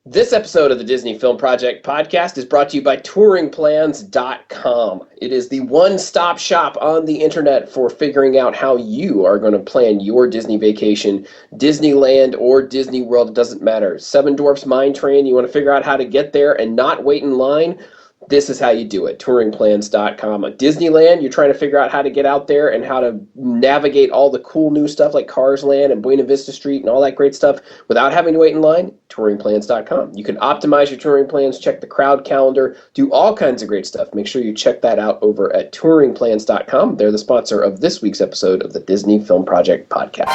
This episode of the Disney Film Project podcast is brought to you by touringplans.com. It is the one-stop shop on the internet for figuring out how you are going to plan your Disney vacation, Disneyland or Disney World, it doesn't matter. Seven Dwarfs Mine Train, you want to figure out how to get there and not wait in line? This is how you do it, touringplans.com. At Disneyland, you're trying to figure out how to get out there and how to navigate all the cool new stuff like Cars Land and Buena Vista Street and all that great stuff without having to wait in line, touringplans.com. You can optimize your touring plans, check the crowd calendar, do all kinds of great stuff. Make sure you check that out over at touringplans.com. They're the sponsor of this week's episode of the Disney Film Project podcast.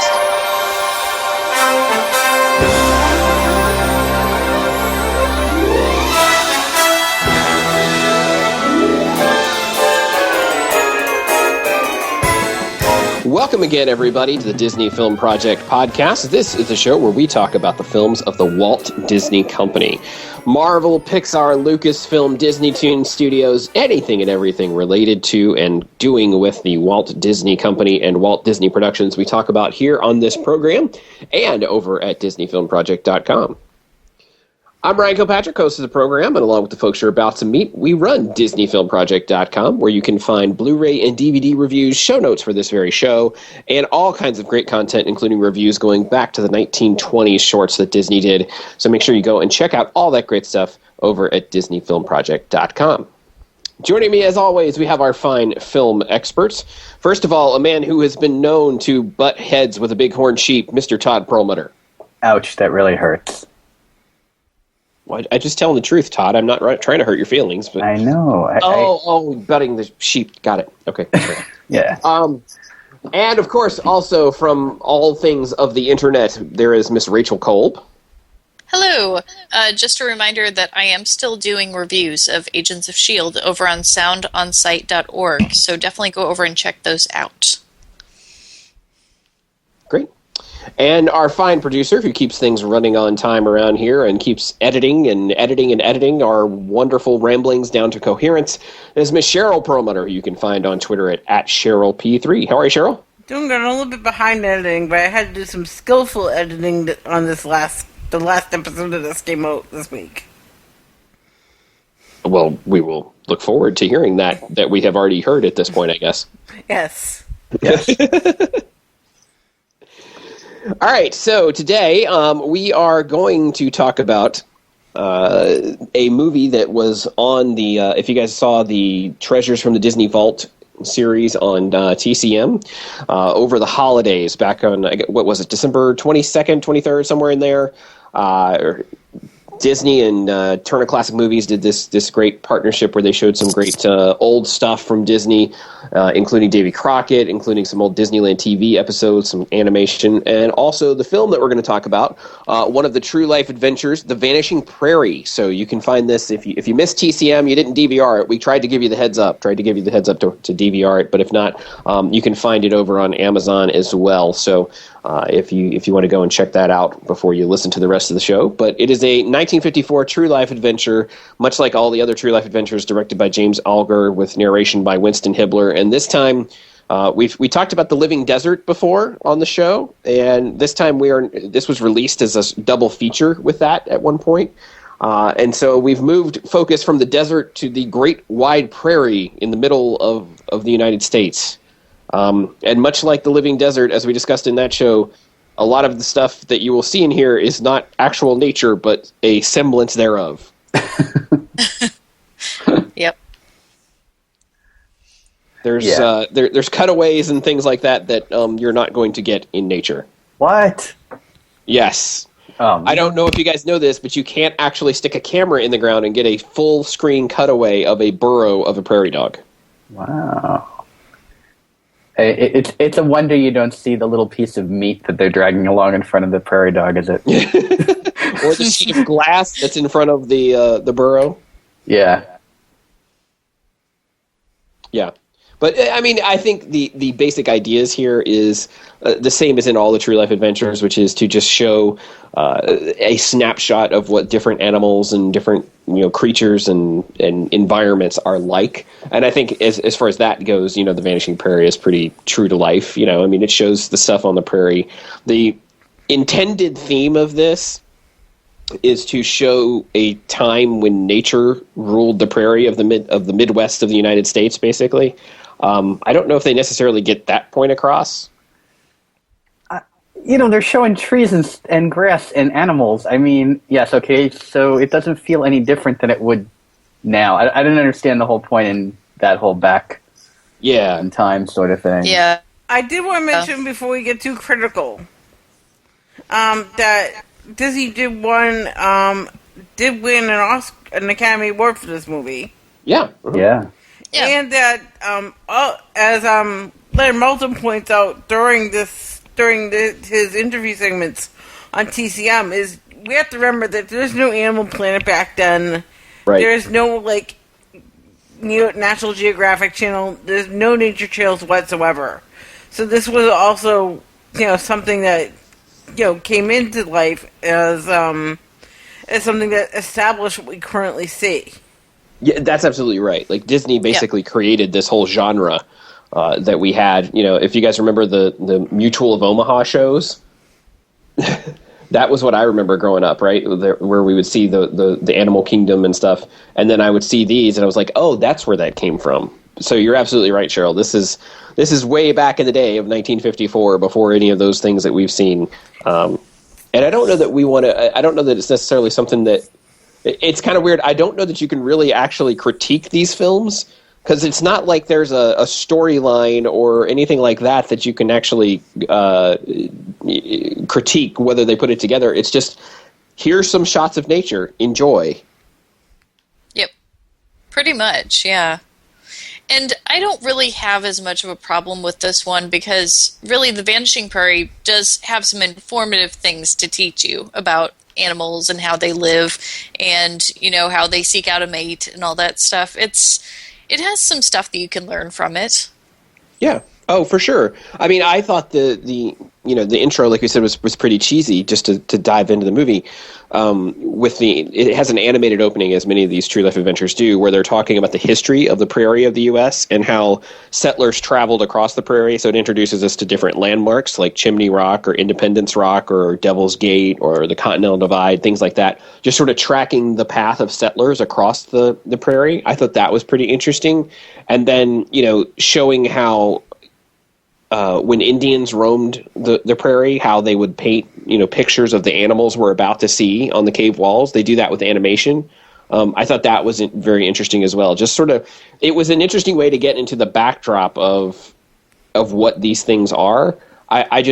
Welcome again, everybody, to the Disney Film Project podcast. This is the show where we talk about the films of the Walt Disney Company. Marvel, Pixar, Lucasfilm, Disney Toon Studios, anything and everything related to and doing with the Walt Disney Company and Walt Disney Productions we talk about here on this program and over at DisneyFilmProject.com. I'm Ryan Kilpatrick, host of the program, and along with the folks you're about to meet, we run DisneyFilmProject.com, where you can find Blu-ray and DVD reviews, show notes for this very show, and all kinds of great content, including reviews going back to the 1920s shorts that Disney did. So make sure you go and check out all that great stuff over at DisneyFilmProject.com. Joining me, as always, we have our fine film experts. First of all, a man who has been known to butt heads with a bighorn sheep, Mr. Todd Perlmutter. Ouch, that really hurts. Well, I just telling the truth, Todd. I'm not trying to hurt your feelings. But I know. Butting the sheep. Got it. Okay. Yeah. And, of course, also from all things of the internet, there is Miss Rachel Kolb. Hello. Just a reminder that I am still doing reviews of Agents of S.H.I.E.L.D. over on soundonsite.org, so definitely go over and check those out. Great. And our fine producer who keeps things running on time around here and keeps editing our wonderful ramblings down to coherence is Miss Cheryl Perlmutter, who you can find on Twitter at CherylP3. How are you, Cheryl? Doing good. I'm a little bit behind editing, but I had to do some skillful editing on the last episode of this came out this week. Well, we will look forward to hearing that we have already heard at this point, I guess. Yes. All right, so today we are going to talk about a movie that was on the, if you guys saw the Treasures from the Disney Vault series on TCM over the holidays back on, what was it, December 22nd, 23rd, somewhere in there. Disney and Turner Classic Movies did this great partnership where they showed some great old stuff from Disney, including Davy Crockett, including some old Disneyland TV episodes, some animation, and also the film that we're going to talk about, one of the true life adventures, The Vanishing Prairie. So you can find this if you missed TCM, you didn't DVR it. We tried to give you the heads up, to DVR it, but if not, you can find it over on Amazon as well. So if you want to go and check that out before you listen to the rest of the show. But it is a 1954 true life adventure, much like all the other true life adventures, directed by James Alger with narration by Winston Hibbler. And this time, we talked about The Living Desert before on the show, and this time this was released as a double feature with that at one point. And so we've moved focus from the desert to the great wide prairie in the middle of the United States. And much like The Living Desert, as we discussed in that show, a lot of the stuff that you will see in here is not actual nature, but a semblance thereof. Yep. There's cutaways and things like that you're not going to get in nature. What? Yes. I don't know if you guys know this, but you can't actually stick a camera in the ground and get a full screen cutaway of a burrow of a prairie dog. Wow. It's a wonder you don't see the little piece of meat that they're dragging along in front of the prairie dog, is it? Or the sheet of glass that's in front of the burrow. Yeah. Yeah. But, I mean, I think the basic ideas here is the same as in all the True Life Adventures, which is to just show a snapshot of what different animals and different creatures and environments are like. And I think as far as that goes, The Vanishing Prairie is pretty true to life. I mean, it shows the stuff on the prairie. The intended theme of this is to show a time when nature ruled the prairie of the Midwest of the United States, basically. I don't know if they necessarily get that point across. They're showing trees and grass and animals. I mean, yes, okay, so it doesn't feel any different than it would now. I didn't understand the whole point in that whole back in time sort of thing. Yeah. I did want to mention before we get too critical that Disney did win an Academy Award for this movie. Yeah. Yeah. And that, as Leonard Maltin points out during his interview segments on TCM, is we have to remember that there's no Animal Planet back then. Right. There's no National Geographic Channel. There's no nature trails whatsoever. So this was also something that came into life as something that established what we currently see. Yeah, that's absolutely right. Like Disney basically created this whole genre that we had. If you guys remember the Mutual of Omaha shows, that was what I remember growing up, right? Where we would see the animal kingdom and stuff, and then I would see these, and I was like, oh, that's where that came from. So you're absolutely right, Cheryl. This is way back in the day of 1954, before any of those things that we've seen. And I don't know that we want to. I don't know that it's necessarily something that. It's kind of weird. I don't know that you can really actually critique these films, because it's not like there's a storyline or anything like that you can actually critique whether they put it together. It's just, here's some shots of nature. Enjoy. Yep. Pretty much, yeah. And I don't really have as much of a problem with this one, because really the Vanishing Prairie does have some informative things to teach you about animals and how they live, and how they seek out a mate and all that stuff. It has some stuff that you can learn from it. Yeah. Oh, for sure. I mean, I thought the intro, like we said, was pretty cheesy, just to dive into the movie. It has an animated opening, as many of these true life adventures do, where they're talking about the history of the prairie of the U.S. and how settlers traveled across the prairie. So it introduces us to different landmarks like Chimney Rock or Independence Rock or Devil's Gate or the Continental Divide, things like that. Just sort of tracking the path of settlers across the prairie. I thought that was pretty interesting. And then, showing how when Indians roamed the prairie, how they would paint, pictures of the animals we're about to see on the cave walls. They do that with animation. I thought that was very interesting as well. Just sort of, it was an interesting way to get into the backdrop of what these things are. I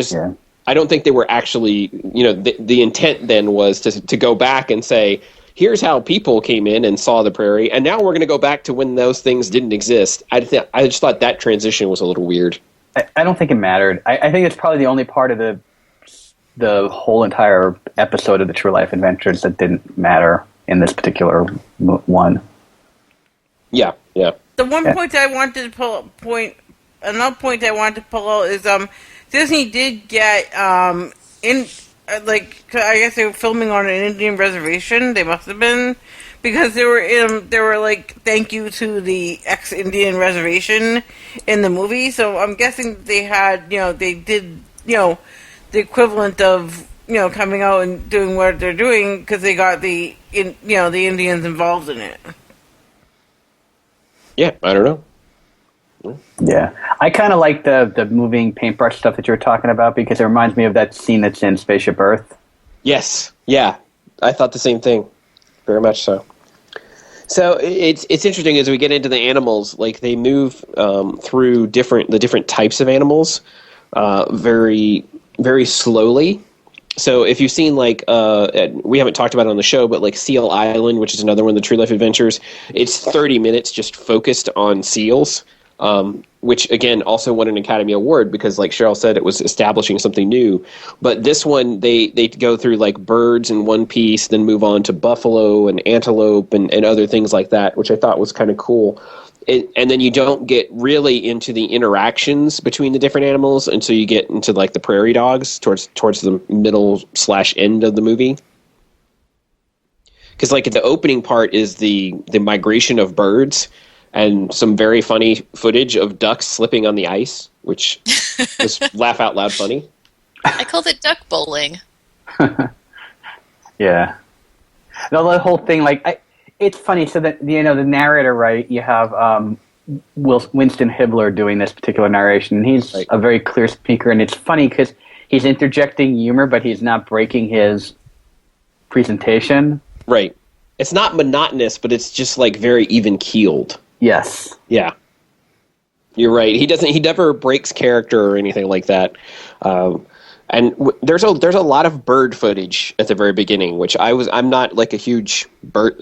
don't think they were actually, the intent then was to go back and say, here's how people came in and saw the prairie, and now we're going to go back to when those things didn't exist. I just thought that transition was a little weird. I don't think it mattered. I think it's probably the only part of the whole entire episode of the True Life Adventures that didn't matter in this particular one. Yeah. The one point I wanted to pull out is Disney did get I guess they were filming on an Indian reservation. They must have been, because they were like, thank you to the ex-Indian reservation in the movie. So I'm guessing they had, they did, the equivalent of, coming out and doing what they're doing, because they got the Indians involved in it. Yeah, I don't know. Yeah, I kind of like the moving paintbrush stuff that you were talking about, because it reminds me of that scene that's in Spaceship Earth. Yes, yeah, I thought the same thing, very much so. So it's interesting as we get into the animals. Like, they move through the different types of animals very, very slowly. So if you've seen, like, we haven't talked about it on the show, but like Seal Island, which is another one of the True Life Adventures, it's 30 minutes just focused on seals. Which, again, also won an Academy Award because, like Cheryl said, it was establishing something new. But this one, they go through, like, birds in one piece, then move on to buffalo and antelope and other things like that, which I thought was kind of cool. And then you don't get really into the interactions between the different animals until you get into, like, the prairie dogs towards the middle/end of the movie. Because, like, the opening part is the migration of birds, and some very funny footage of ducks slipping on the ice, which was laugh out loud funny. I called it duck bowling. Yeah. The whole thing, like, it's funny. So that the narrator, right? You have Winston Hibbler doing this particular narration, and he's a very clear speaker, and it's funny because he's interjecting humor, but he's not breaking his presentation. Right. It's not monotonous, but it's just like very even keeled. Yes. Yeah. You're right. He never breaks character or anything like that. There's a lot of bird footage at the very beginning, which I'm not like a huge bird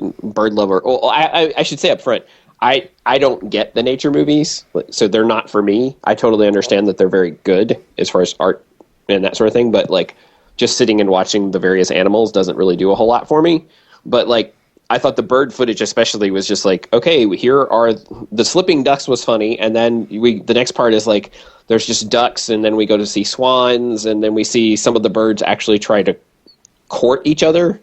lover. Well, I should say up front, I don't get the nature movies, so they're not for me. I totally understand that they're very good as far as art and that sort of thing, but like just sitting and watching the various animals doesn't really do a whole lot for me. But like, I thought the bird footage especially was just like, okay, here are the slipping ducks was funny, and then the next part is like there's just ducks, and then we go to see swans, and then we see some of the birds actually try to court each other.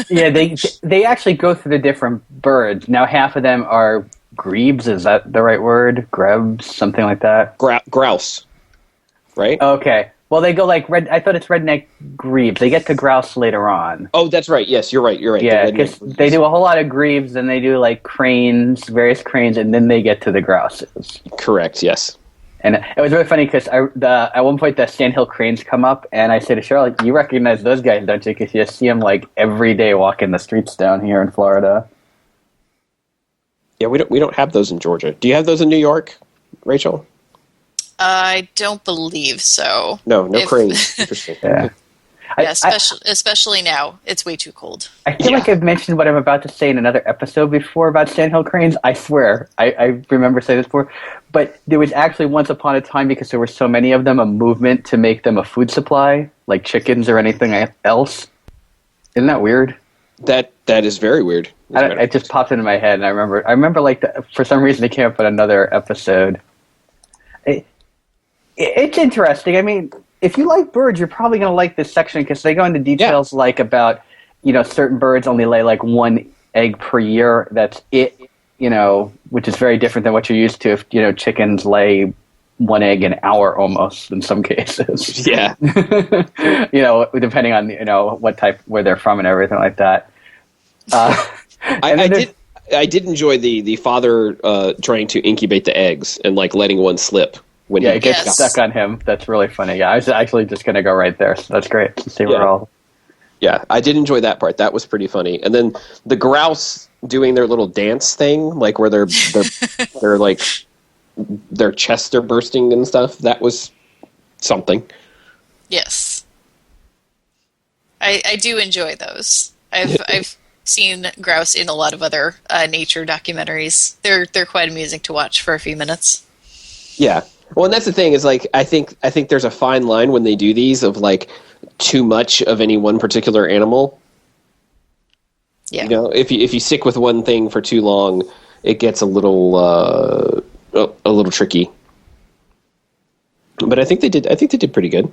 Yeah, they actually go through the different birds. Now half of them are grebes, is that the right word? Grebes, something like that? Grouse, right? Okay. Well, they go like red. I thought it's redneck grebes. They get to grouse later on. Oh, that's right. Yes, you're right. Yeah, because they do a whole lot of grebes, then they do like cranes, various cranes, and then they get to the grouses. Correct. Yes. And it was really funny because at one point the sandhill cranes come up, and I say to Cheryl, "You recognize those guys, don't you? Because you see them like every day walking the streets down here in Florida." Yeah, we don't have those in Georgia. Do you have those in New York, Rachel? I don't believe so. No cranes. Interesting. Yeah. Especially now. It's way too cold. I feel like I've mentioned what I'm about to say in another episode before about sandhill cranes. I swear. I remember saying this before. But there was actually once upon a time, because there were so many of them, a movement to make them a food supply, like chickens or anything else. Isn't that weird? That is very weird. It just popped into my head, and I remember like for some reason it came up in another episode. It's interesting. I mean, if you like birds, you're probably going to like this section because they go into details like about, certain birds only lay like one egg per year. That's it, which is very different than what you're used to. If, chickens lay one egg an hour almost in some cases. Yeah. Depending on, what type, where they're from and everything like that. I did enjoy the father trying to incubate the eggs and like letting one slip. When it gets stuck on him. That's really funny. Yeah, I was actually just going to go right there. So that's great. Yeah, I did enjoy that part. That was pretty funny. And then the grouse doing their little dance thing, like where they're like their chests are bursting and stuff. That was something. Yes, I do enjoy those. I've seen grouse in a lot of other nature documentaries. They're quite amusing to watch for a few minutes. Yeah. Well, and that's the thing is like I think there's a fine line when they do these of like too much of any one particular animal. Yeah. If you stick with one thing for too long, it gets a little tricky. But I think they did pretty good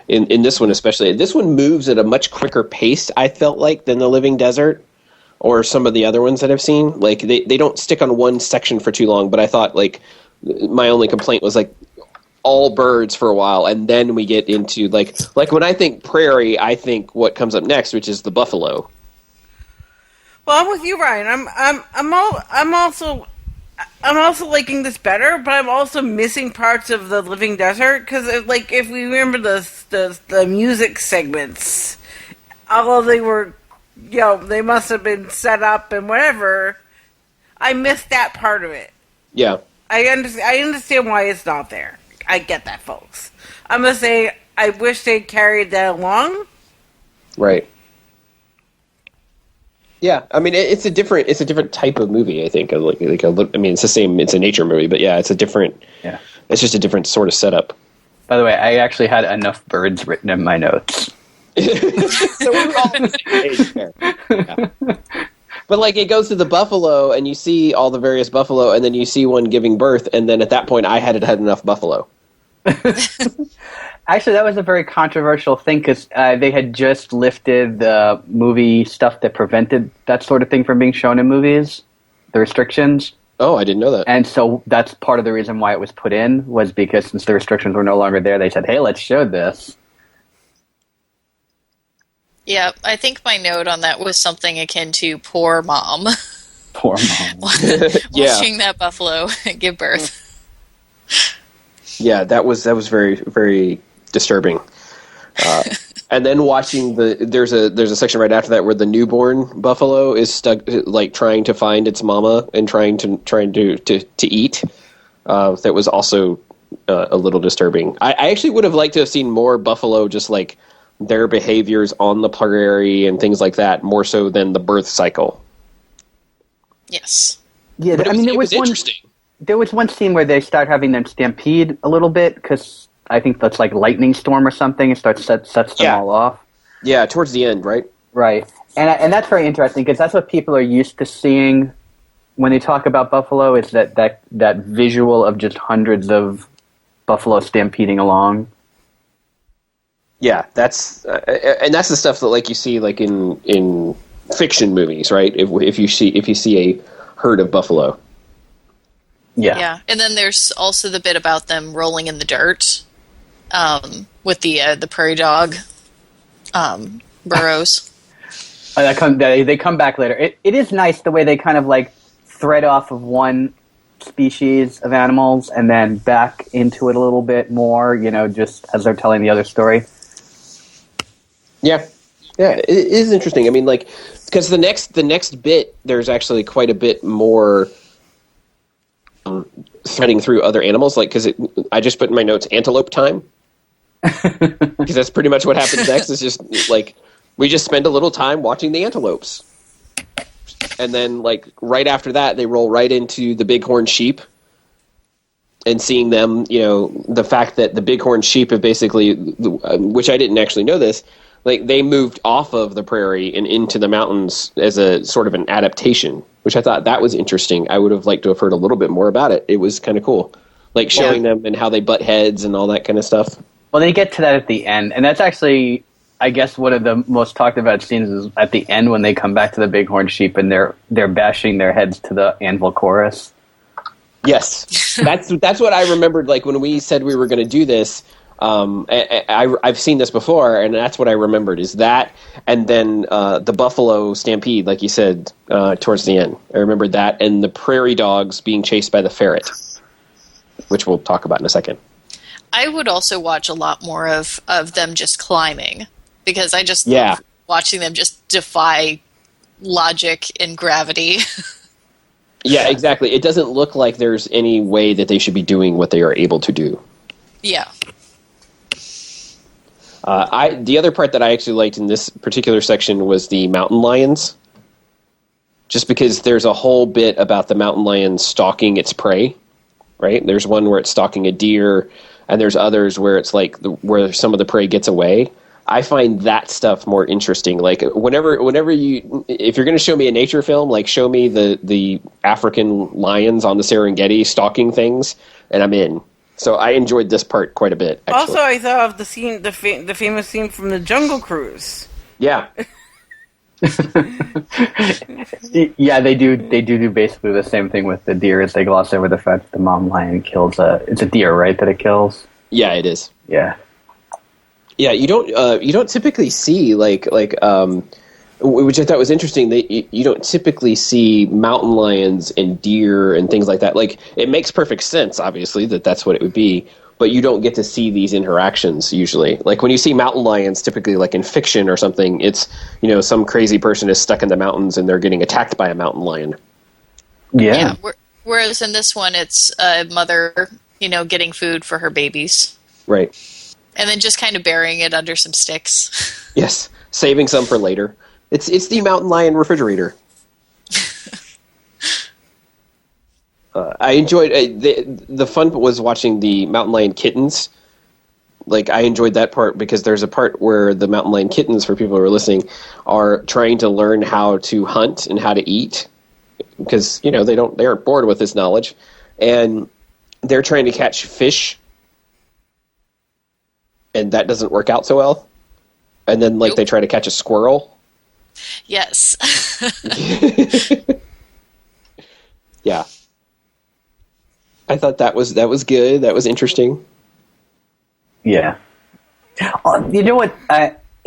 in this one especially. This one moves at a much quicker pace, I felt like, than The Living Desert or some of the other ones that I've seen. Like they don't stick on one section for too long, but I thought like my only complaint was like all birds for a while, and then we get into like when I think prairie, I think what comes up next, which is the buffalo. Well, I'm with you, Ryan. I'm also liking this better, but I'm also missing parts of The Living Desert because, like, if we remember the music segments, although they were, they must have been set up and whatever, I missed that part of it. Yeah. I understand why it's not there. I get that, folks. I'm gonna say I wish they carried that along. Right. Yeah, I mean it's a different type of movie. I think it's the same. It's a nature movie, but yeah, it's a different. Yeah, it's just a different sort of setup. By the way, I actually had enough birds written in my notes. So we're all on the same page there. Yeah. But like it goes to the buffalo, and you see all the various buffalo, and then you see one giving birth, and then at that point, I had enough buffalo. Actually, that was a very controversial thing because they had just lifted the movie stuff that prevented that sort of thing from being shown in movies, the restrictions. Oh, I didn't know that. And so that's part of the reason why it was put in, was because since the restrictions were no longer there, they said, hey, let's show this. Yeah, I think my note on that was something akin to "poor mom." Poor mom. Watching that buffalo give birth. Yeah, that was very, very disturbing. And then watching there's a section right after that where the newborn buffalo is stuck, like trying to find its mama and trying to eat. That was also a little disturbing. I actually would have liked to have seen more buffalo, just like their behaviors on the prairie and things like that, more so than the birth cycle. Yes. Yeah, But it was interesting. There was one scene where they start having them stampede a little bit because I think that's like lightning storm or something. It sets them all off. Yeah, towards the end, right? Right, and that's very interesting because that's what people are used to seeing when they talk about buffalo. Is that visual of just hundreds of buffalo stampeding along. Yeah, that's the stuff that like you see like in fiction movies, right? If you see a herd of buffalo. Yeah, and then there's also the bit about them rolling in the dirt with the prairie dog burrows. They come back later. It is nice the way they kind of like thread off of one species of animals and then back into it a little bit more, just as they're telling the other story. Yeah, it is interesting. I mean, like, because the next bit, there's actually quite a bit more threading through other animals. Like, because I just put in my notes antelope time, because that's pretty much what happens next. It's just like we just spend a little time watching the antelopes, and then like right after that, they roll right into the bighorn sheep. And seeing them, the fact that the bighorn sheep have basically, which I didn't actually know this, like they moved off of the prairie and into the mountains as a sort of an adaptation, which I thought that was interesting. I would have liked to have heard a little bit more about it. It was kind of cool, like showing them and how they butt heads and all that kind of stuff. Well, they get to that at the end, and that's actually, I guess, one of the most talked about scenes is at the end when they come back to the bighorn sheep and they're bashing their heads to the anvil chorus. Yes, that's what I remembered. Like when we said we were going to do this, I've seen this before, and that's what I remembered is that, and then the buffalo stampede, like you said, towards the end. I remembered that, and the prairie dogs being chased by the ferret, which we'll talk about in a second. I would also watch a lot more of them just climbing, because I just love watching them just defy logic and gravity. Yeah, exactly. It doesn't look like there's any way that they should be doing what they are able to do. Yeah. The other part that I actually liked in this particular section was the mountain lions. Just because there's a whole bit about the mountain lion stalking its prey, right? There's one where it's stalking a deer, and there's others where it's like where some of the prey gets away. I find that stuff more interesting. Like whenever if you're going to show me a nature film, like show me the African lions on the Serengeti stalking things, and I'm in. So I enjoyed this part quite a bit. Actually. Also, I thought of the scene, the famous scene from the Jungle Cruise. Yeah. Yeah, they do basically the same thing with the deer as they gloss over the fact that the mom lion kills it's a deer, right, that it kills? Yeah, it is. Yeah. Yeah, you don't typically see like which I thought was interesting. You don't typically see mountain lions and deer and things like that. Like it makes perfect sense, obviously, that's what it would be, but you don't get to see these interactions usually. Like when you see mountain lions, typically like in fiction or something, it's some crazy person is stuck in the mountains and they're getting attacked by a mountain lion. Yeah. Whereas in this one, it's a mother, getting food for her babies. Right. And then just kind of burying it under some sticks. Yes, saving some for later. It's the mountain lion refrigerator. I enjoyed the fun was watching the mountain lion kittens. Like I enjoyed that part because there's a part where the mountain lion kittens, for people who are listening, are trying to learn how to hunt and how to eat because they aren't bored with this knowledge, and they're trying to catch fish. And that doesn't work out so well. And then, they try to catch a squirrel. Yes. Yeah. I thought that was good. That was interesting. Yeah. You know what?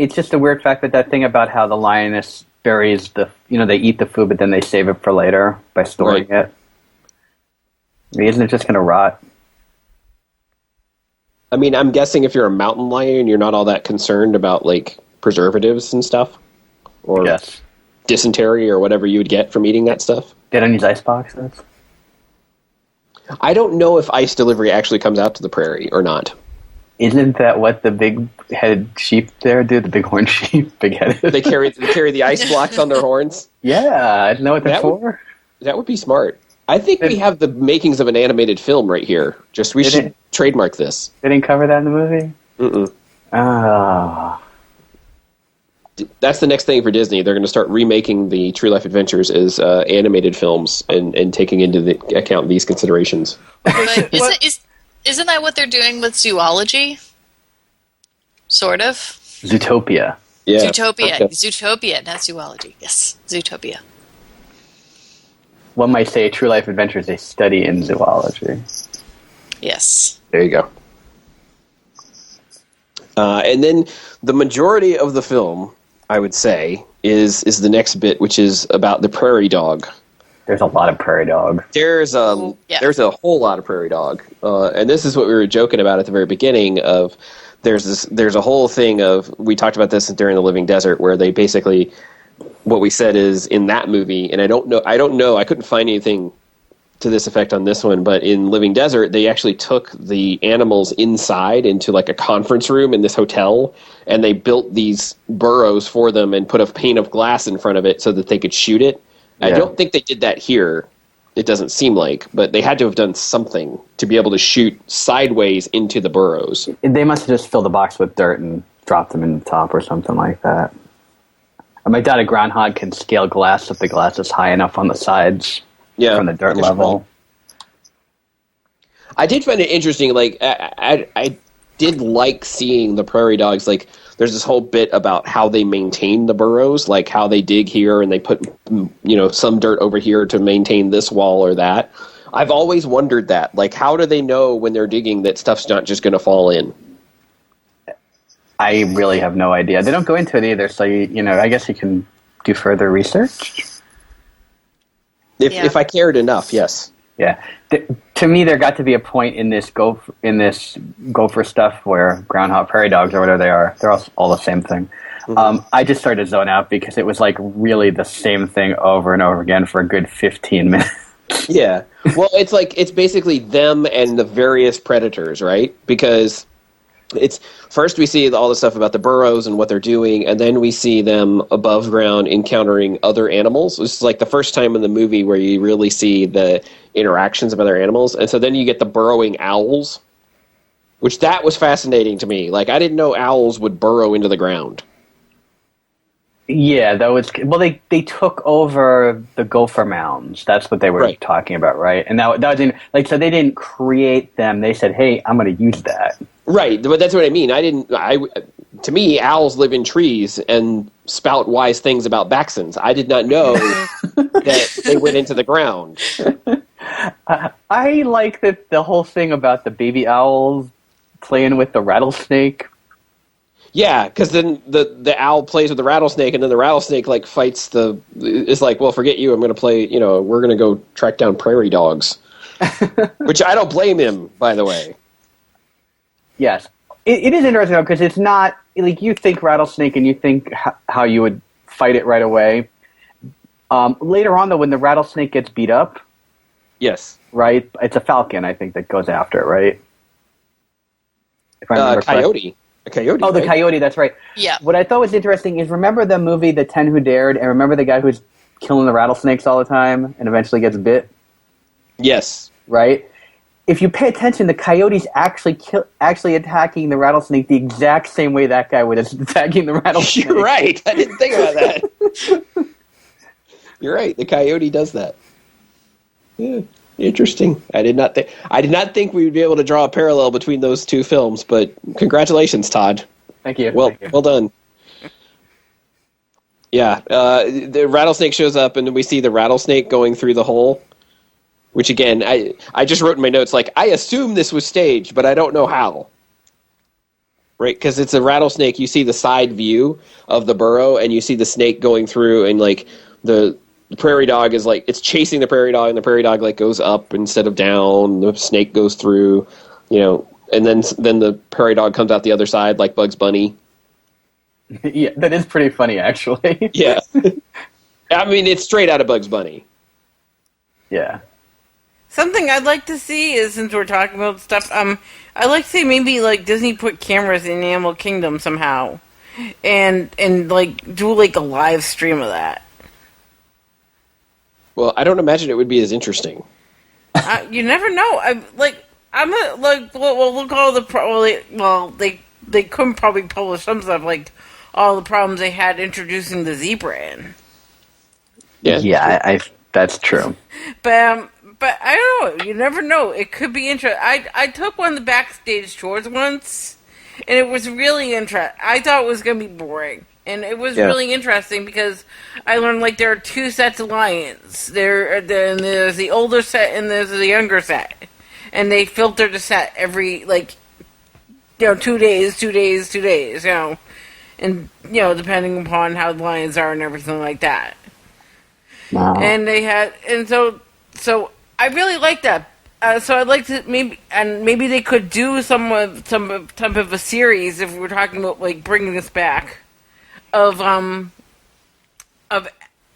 it's just a weird fact that thing about how the lioness buries they eat the food, but then they save it for later by storing it. I mean, isn't it just going to rot? I mean, I'm guessing if you're a mountain lion, you're not all that concerned about, like, preservatives and stuff? Or dysentery or whatever you would get from eating that stuff? They don't use ice boxes? I don't know if ice delivery actually comes out to the prairie or not. Isn't that what the big-headed sheep there do? The big-horned sheep? Big-headed? They carry the ice blocks on their horns? Yeah, I don't know what that's for. That would be smart. I think we have the makings of an animated film right here. We should trademark this. They didn't cover that in the movie? Mm-mm. Ah. That's the next thing for Disney. They're going to start remaking the True Life Adventures as animated films and taking into account these considerations. But isn't that what they're doing with zoology? Sort of. Zootopia. Yeah. Zootopia. Okay. Zootopia, not zoology. Yes, Zootopia. One might say True Life Adventures, a study in zoology. Yes. There you go. And then the majority of the film, I would say, is the next bit, which is about the prairie dog. There's a lot of prairie dog. There's a whole lot of prairie dog, and this is what we were joking about at the very beginning. Of there's a whole thing of, we talked about this during The Living Desert, where they basically, what we said is in that movie, and I don't know, I couldn't find anything to this effect on this one, but in Living Desert, they actually took the animals inside into like a conference room in this hotel, and they built these burrows for them and put a pane of glass in front of it so that they could shoot it. Yeah. I don't think they did that here. It doesn't seem like, but they had to have done something to be able to shoot sideways into the burrows. They must have just filled the box with dirt and dropped them in the top or something like that. I doubt a groundhog can scale glass if the glass is high enough on the sides from the dirt level. I did find it interesting. Like, I did like seeing the prairie dogs. Like, there's this whole bit about how they maintain the burrows, like how they dig here and they put, some dirt over here to maintain this wall or that. I've always wondered that. Like, how do they know when they're digging that stuff's not just going to fall in? I really have no idea. They don't go into it either, so I guess you can do further research. If I cared enough, yes. Yeah. To me, there got to be a point in this gopher stuff where groundhog prairie dogs or whatever they are, they're all the same thing. Mm-hmm. I just started to zone out because it was like really the same thing over and over again for a good 15 minutes. Yeah. Well, it's basically them and the various predators, right? Because it's first we see all the stuff about the burrows and what they're doing, and then we see them above ground encountering other animals. This is like the first time in the movie where you really see the interactions of other animals. And so then you get the burrowing owls, which that was fascinating to me. Like, I didn't know owls would burrow into the ground. Yeah, they took over the gopher mounds. That's what they were talking about, right? And that was so they didn't create them. They said, "Hey, I'm going to use that." Right, but that's what I mean. To me, owls live in trees and spout wise things about Baxons. I did not know that they went into the ground. I like the whole thing about the baby owls playing with the rattlesnake. Yeah, because then the owl plays with the rattlesnake, and then the rattlesnake fights it's like, well, forget you. I'm going to play. We're going to go track down prairie dogs, which I don't blame him, by the way. Yes, it is interesting though, because it's not like you think rattlesnake and you think how you would fight it right away. Later on, though, when the rattlesnake gets beat up, yes, right, it's a falcon, I think, that goes after it, right? If I remember coyote. A coyote. Oh, the coyote, that's right. Yeah. What I thought was interesting is, remember the movie The 10 Who Dared, and remember the guy who's killing the rattlesnakes all the time and eventually gets bit? Yes. Right? If you pay attention, the coyote's actually attacking the rattlesnake the exact same way that guy was attacking the rattlesnake. You're right. I didn't think about that. You're right. The coyote does that. Yeah. Interesting. I did not think we would be able to draw a parallel between those two films, but congratulations, Todd. Thank you. Well done. Yeah, the rattlesnake shows up, and then we see the rattlesnake going through the hole, which, again, I just wrote in my notes, I assume this was staged, but I don't know how. right? Because it's a rattlesnake. You see the side view of the burrow, and you see the snake going through, and like the prairie dog is like it's chasing the prairie dog, and the prairie dog like goes up instead of down. The snake goes through, and then the prairie dog comes out the other side like Bugs Bunny. Yeah, that is pretty funny, actually. Yeah, I mean it's straight out of Bugs Bunny. Yeah. Something I'd like to see is, since we're talking about stuff, I'd like to see maybe like Disney put cameras in Animal Kingdom somehow, and like do like a live stream of that. Well, I don't imagine it would be as interesting. You never know. Look all the they couldn't probably publish some stuff like all the problems they had introducing the zebra in. Yeah, that's true. But I don't know. You never know. It could be interesting. I took one of the backstage tours once, and it was really interesting. I thought it was going to be boring, and it was really interesting because I learned like there are two sets of lions. There's the older set and there's the younger set, and they filter the set every 2 days, and depending upon how the lions are and everything like that. Wow. And so I really like that. So I'd like to maybe they could do some type of a series if we're talking about like bringing this back of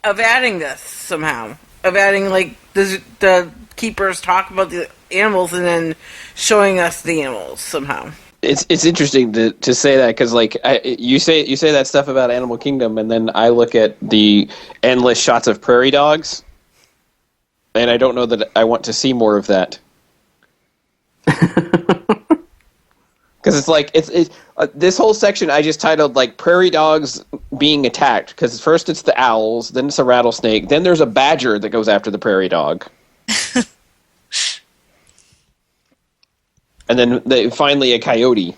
adding this somehow, of adding like the keepers talk about the animals and then showing us the animals somehow. It's interesting to say that because like you say that stuff about Animal Kingdom, and then I look at the endless shots of prairie dogs, and I don't know that I want to see more of that. Because it's like this whole section I just titled like prairie dogs being attacked, because first it's the owls, then it's a rattlesnake, then there's a badger that goes after the prairie dog. And then finally a coyote.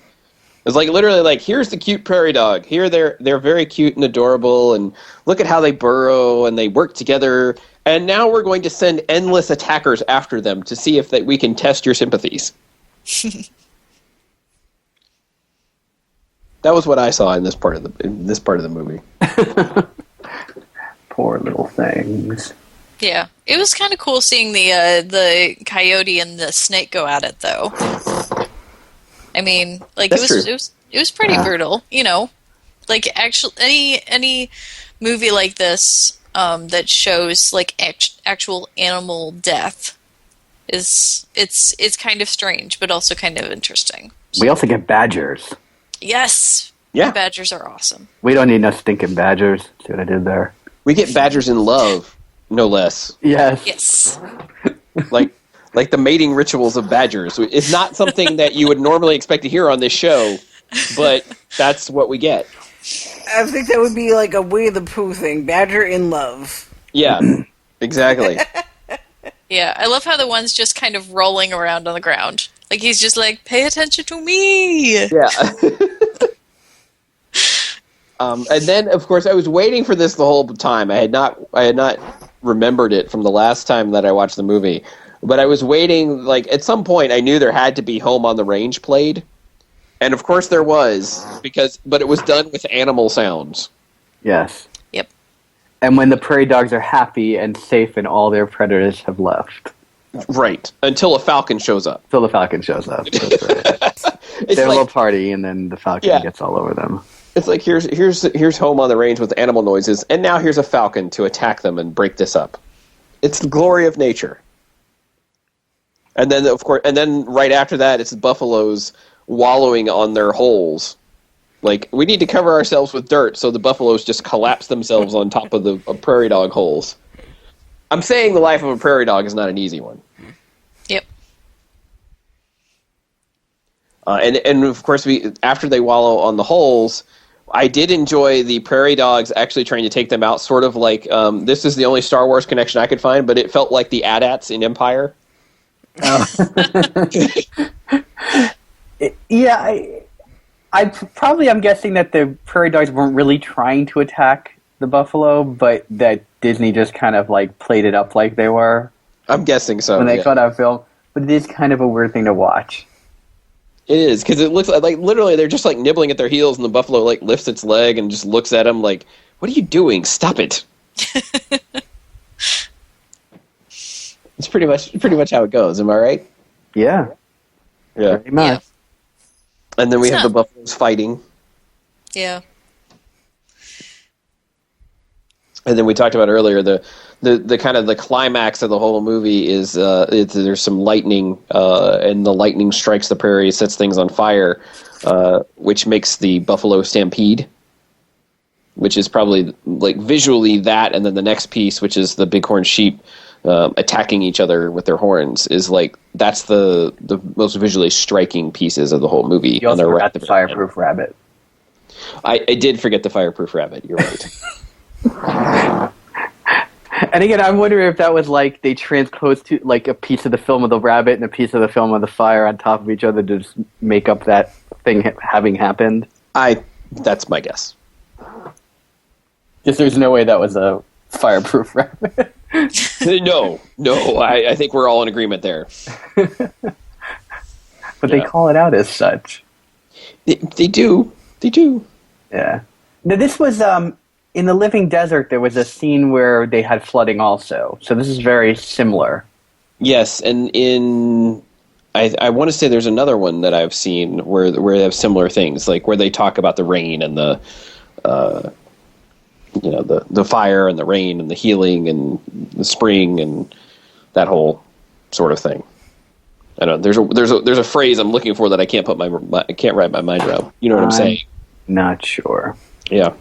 It's like literally like, here's the cute prairie dog. Here they're very cute and adorable, and look at how they burrow and they work together. And now we're going to send endless attackers after them to see if we can test your sympathies. That was what I saw in this part of the movie. Poor little things. Yeah, it was kind of cool seeing the coyote and the snake go at it, though. I mean, like it was pretty brutal, Like actually, any movie like this that shows like actual animal death it's kind of strange, but also kind of interesting. We also get badgers. Yes, yeah, badgers are awesome. We don't need no stinking badgers. See what I did there? We get badgers in love. No less. Yes. Like the mating rituals of badgers. It's not something that you would normally expect to hear on this show, but that's what we get. I think that would be like a Winnie the Pooh thing. Badger in love. Yeah, exactly. Yeah, I love how the one's just kind of rolling around on the ground. Like he's just like, pay attention to me. Yeah. And then, of course, I was waiting for this the whole time. I had not remembered it from the last time that I watched the movie. But I was waiting, like, at some point I knew there had to be Home on the Range played. And of course there was, but it was done with animal sounds. Yes. Yep. And when the prairie dogs are happy and safe and all their predators have left. Right. Until a falcon shows up. Until the falcon shows up. That's right. They have a little party, and then the falcon gets all over them. It's like, here's Home on the Range with animal noises, and now here's a falcon to attack them and break this up. It's the glory of nature. And then, of course, right after that, it's the buffaloes wallowing on their holes. Like, we need to cover ourselves with dirt, so the buffaloes just collapse themselves on top of the prairie dog holes. I'm saying the life of a prairie dog is not an easy one. Yep. And of course, after they wallow on the holes, I did enjoy the prairie dogs actually trying to take them out, sort of like, this is the only Star Wars connection I could find, but it felt like the AT-ATs in Empire. Oh. Yeah, I'm guessing that the prairie dogs weren't really trying to attack the buffalo, but that Disney just kind of like played it up like they were. I'm guessing so. When they cut out film, but it is kind of a weird thing to watch. It is, because it looks like literally they're just like nibbling at their heels, and the buffalo like lifts its leg and just looks at him like, "What are you doing? Stop it!" It's pretty much how it goes. Am I right? Yeah. Yeah. Pretty much. Yeah. And then we have the buffaloes fighting. Yeah. And then we talked about earlier the kind of the climax of the whole movie is there's some lightning, and the lightning strikes the prairie, sets things on fire, which makes the buffalo stampede, which is probably like visually that, and then the next piece, which is the bighorn sheep attacking each other with their horns, is like that's the most visually striking pieces of the whole movie. You also forgot the fireproof rabbit. I did forget the fireproof rabbit. You're right. And again, I'm wondering if that was like they transposed to like a piece of the film of the rabbit and a piece of the film of the fire on top of each other to just make up that thing having happened. That's my guess. Just there's no way that was a fireproof rabbit. No. I think we're all in agreement there. But they call it out as such. They do. Yeah. Now this was in the Living Desert. There was a scene where they had flooding also. So this is very similar. Yes, and I want to say there's another one that I've seen where they have similar things, like where they talk about the rain and the the fire and the rain and the healing and the spring and that whole sort of thing. I don't know. There's a phrase I'm looking for that I can't I can't wrap my mind around. You know what I'm saying? Not sure. Yeah.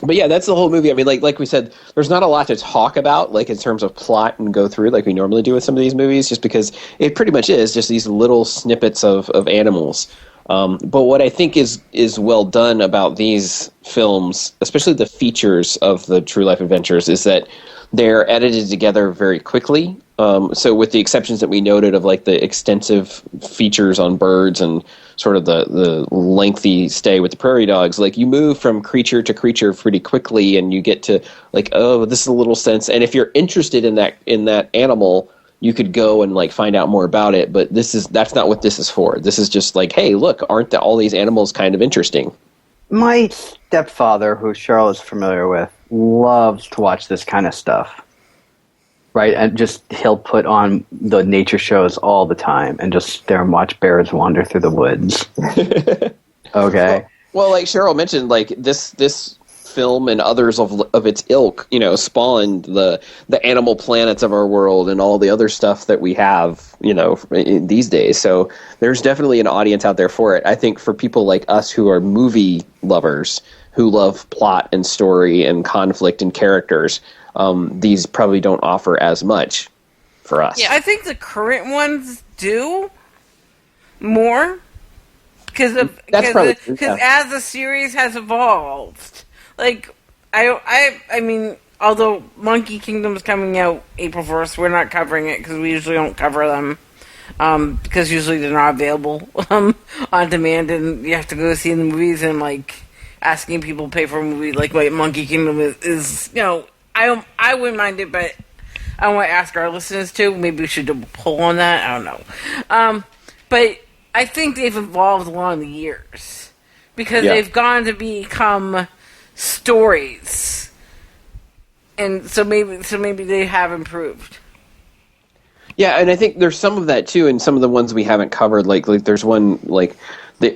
But yeah, that's the whole movie. I mean, like we said, there's not a lot to talk about, like in terms of plot and go through, like we normally do with some of these movies, just because it pretty much is just these little snippets of animals. But what I think is well done about these films, especially the features of the True Life Adventures, is that they're edited together very quickly. So with the exceptions that we noted of like the extensive features on birds and sort of the lengthy stay with the prairie dogs, like you move from creature to creature pretty quickly, and you get to like, oh, this is a little sense. And if you're interested in that animal, you could go and like find out more about it. But that's not what this is for. This is just like, hey, look, aren't all these animals kind of interesting? My Stepfather, who Cheryl is familiar with, loves to watch this kind of stuff. Right, and just he'll put on the nature shows all the time and just stare and watch bears wander through the woods. Okay. Well, like Cheryl mentioned, like this film and others of its ilk, spawned the animal planets of our world and all the other stuff that we have, in these days. So there's definitely an audience out there for it. I think for people like us who are movie lovers, who love plot and story and conflict and characters, these probably don't offer as much for us. Yeah, I think the current ones do more because as the series has evolved. Like I mean, although Monkey Kingdom is coming out April 1st, we're not covering it because we usually don't cover them because usually they're not available on demand, and you have to go see the movies, and like asking people to pay for a movie like Monkey Kingdom is I wouldn't mind it, but I want to ask our listeners too. Maybe we should do a poll on that. I don't know. But I think they've evolved along the years because they've gone to become stories, and so maybe they have improved. Yeah, and I think there's some of that too in some of the ones we haven't covered. Like there's one like.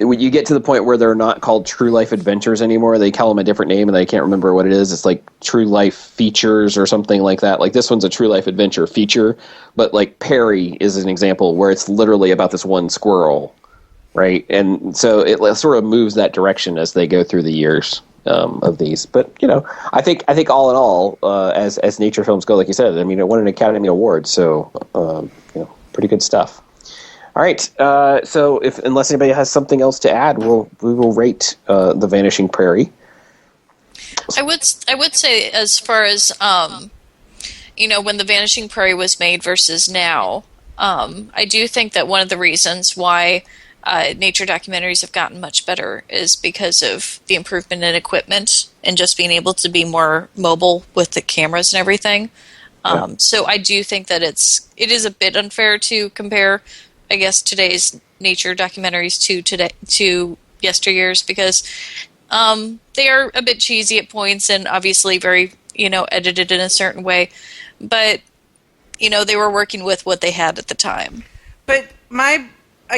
When you get to the point where they're not called True Life Adventures anymore, they call them a different name, and I can't remember what it is. It's like True Life Features or something like that. Like this one's a True Life Adventure feature, but like Perry is an example where it's literally about this one squirrel, right? And so it sort of moves that direction as they go through the years of these. But I think all in all, as nature films go, like you said, I mean, it won an Academy Award, so pretty good stuff. All right, so unless anybody has something else to add, we will rate The Vanishing Prairie. I would say as far as when The Vanishing Prairie was made versus now, I do think that one of the reasons why nature documentaries have gotten much better is because of the improvement in equipment and just being able to be more mobile with the cameras and everything. So I do think that it is a bit unfair to compare I guess, today's nature documentaries to yesteryears, because they are a bit cheesy at points and obviously very, edited in a certain way. But, they were working with what they had at the time. But I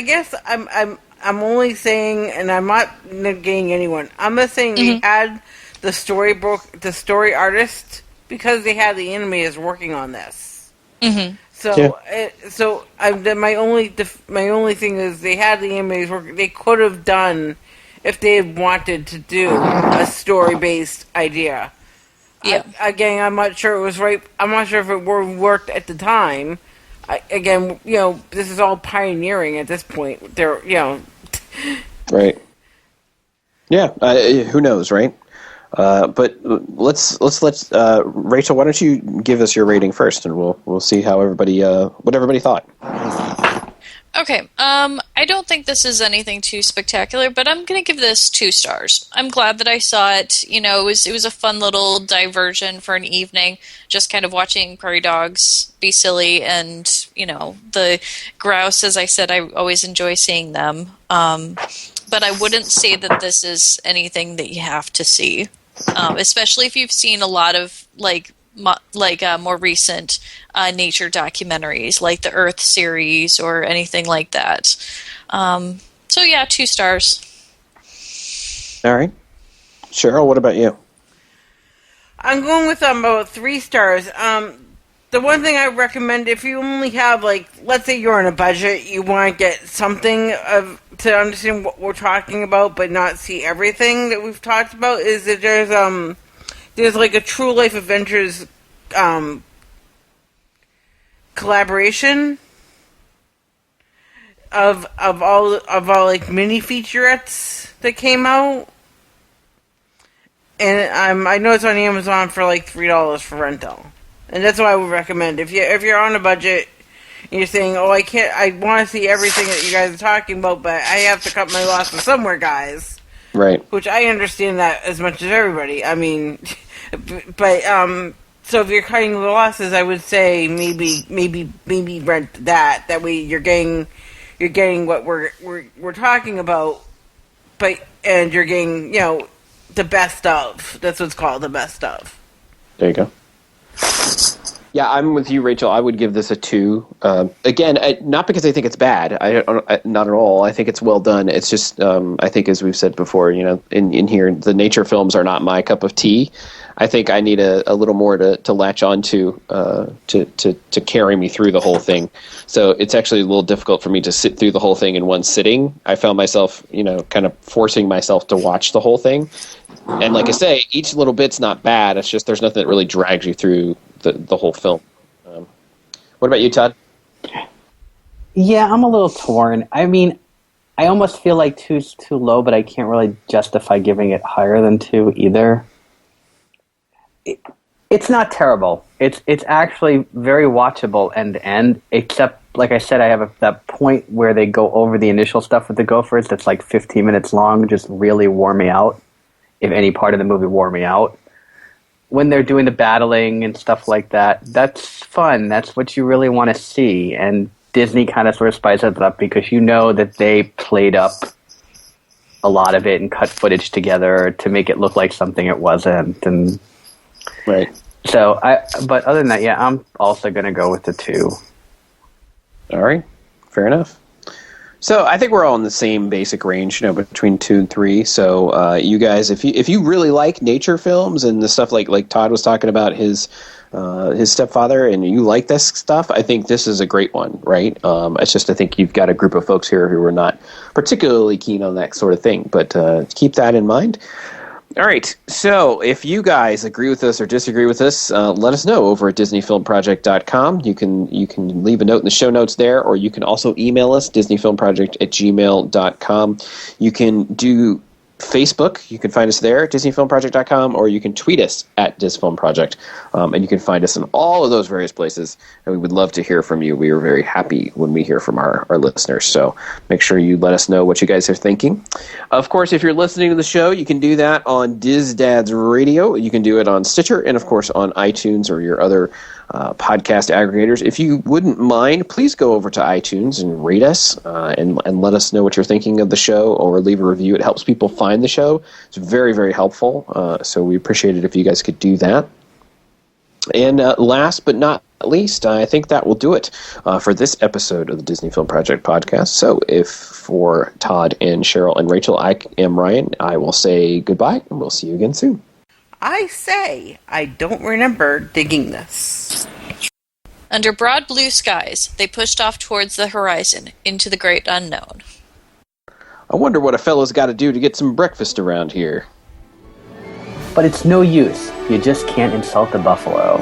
guess I'm only saying, and I'm not negating anyone, I'm not saying they had the story artist because they had the animators working on this. Mm-hmm. So my only thing is they had the animators work. They could have done if they had wanted to do a story-based idea. Yeah. Again, I'm not sure it was right. I'm not sure if it worked at the time. This is all pioneering at this point. They're, Right. Yeah. Who knows, right? But let's Rachel. Why don't you give us your rating first, and we'll see how what everybody thought. Okay. I don't think this is anything too spectacular, but I'm going to give this 2 stars. I'm glad that I saw it. It was a fun little diversion for an evening, just kind of watching prairie dogs be silly, and the grouse. As I said, I always enjoy seeing them. But I wouldn't say that this is anything that you have to see, especially if you've seen a lot of more recent nature documentaries, like the Earth series or anything like that. So yeah, 2 stars. All right, Cheryl, what about you? I'm going with about 3 stars. The one thing I recommend, if you only have, let's say you're on a budget, you want to get something to understand what we're talking about, but not see everything that we've talked about, is that there's a True Life Adventures collaboration of all mini featurettes that came out, and I know it's on Amazon for $3 for rental. And that's what I would recommend. If you're on a budget and you're saying, I want to see everything that you guys are talking about, but I have to cut my losses somewhere, guys. Right. Which I understand that as much as everybody. I mean, but so if you're cutting the losses, I would say maybe rent that. That way you're getting what we're talking about, and you're getting the best of. That's what's called the best of. There you go. Yeah, I'm with you, Rachel. I would give this a 2. Again, not because I think it's bad. Not at all. I think it's well done. It's just, I think, as we've said before, in here, the nature films are not my cup of tea. I think I need a little more to latch on to carry me through the whole thing. So it's actually a little difficult for me to sit through the whole thing in one sitting. I found myself, kind of forcing myself to watch the whole thing. And like I say, each little bit's not bad. It's just there's nothing that really drags you through the whole film. What about you, Todd? Yeah, I'm a little torn. I mean, I almost feel like 2's too low, but I can't really justify giving it higher than 2 either. It's not terrible. It's actually very watchable end to end, except, like I said, I have that point where they go over the initial stuff with the gophers that's 15 minutes long, just really wore me out. If any part of the movie wore me out. When they're doing the battling and stuff like that, that's fun. That's what you really want to see. And Disney kind of sort of spices it up because that they played up a lot of it and cut footage together to make it look like something it wasn't. And right. So, but other than that, yeah, I'm also going to go with the 2. All right. Fair enough. So I think we're all in the same basic range, between 2 and 3. So you guys, if you really like nature films and the stuff like Todd was talking about his stepfather, and you like this stuff, I think this is a great one, right? It's just I think you've got a group of folks here who are not particularly keen on that sort of thing, but keep that in mind. All right, so if you guys agree with us or disagree with us, let us know over at DisneyFilmProject.com. You can leave a note in the show notes there, or you can also email us, DisneyFilmProject@gmail.com. You can do Facebook. You can find us there at DisneyFilmProject.com, or you can tweet us at DisFilmProject. And you can find us in all of those various places. And we would love to hear from you. We are very happy when we hear from our listeners. So make sure you let us know what you guys are thinking. Of course, if you're listening to the show, you can do that on Diz Dad's Radio. You can do it on Stitcher and, of course, on iTunes or your other podcast aggregators. If you wouldn't mind, please go over to iTunes and rate us and let us know what you're thinking of the show, or leave a review. It helps people find the show. It's very, very helpful. So we appreciate it if you guys could do that. And last but not least, I think that will do it for this episode of the Disney Film Project podcast. So if for Todd and Cheryl and Rachel, I am Ryan, I will say goodbye, and we'll see you again soon. I say, I don't remember digging this. Under broad blue skies, they pushed off towards the horizon, into the great unknown. I wonder what a fella's got to do to get some breakfast around here. But it's no use. You just can't insult the buffalo.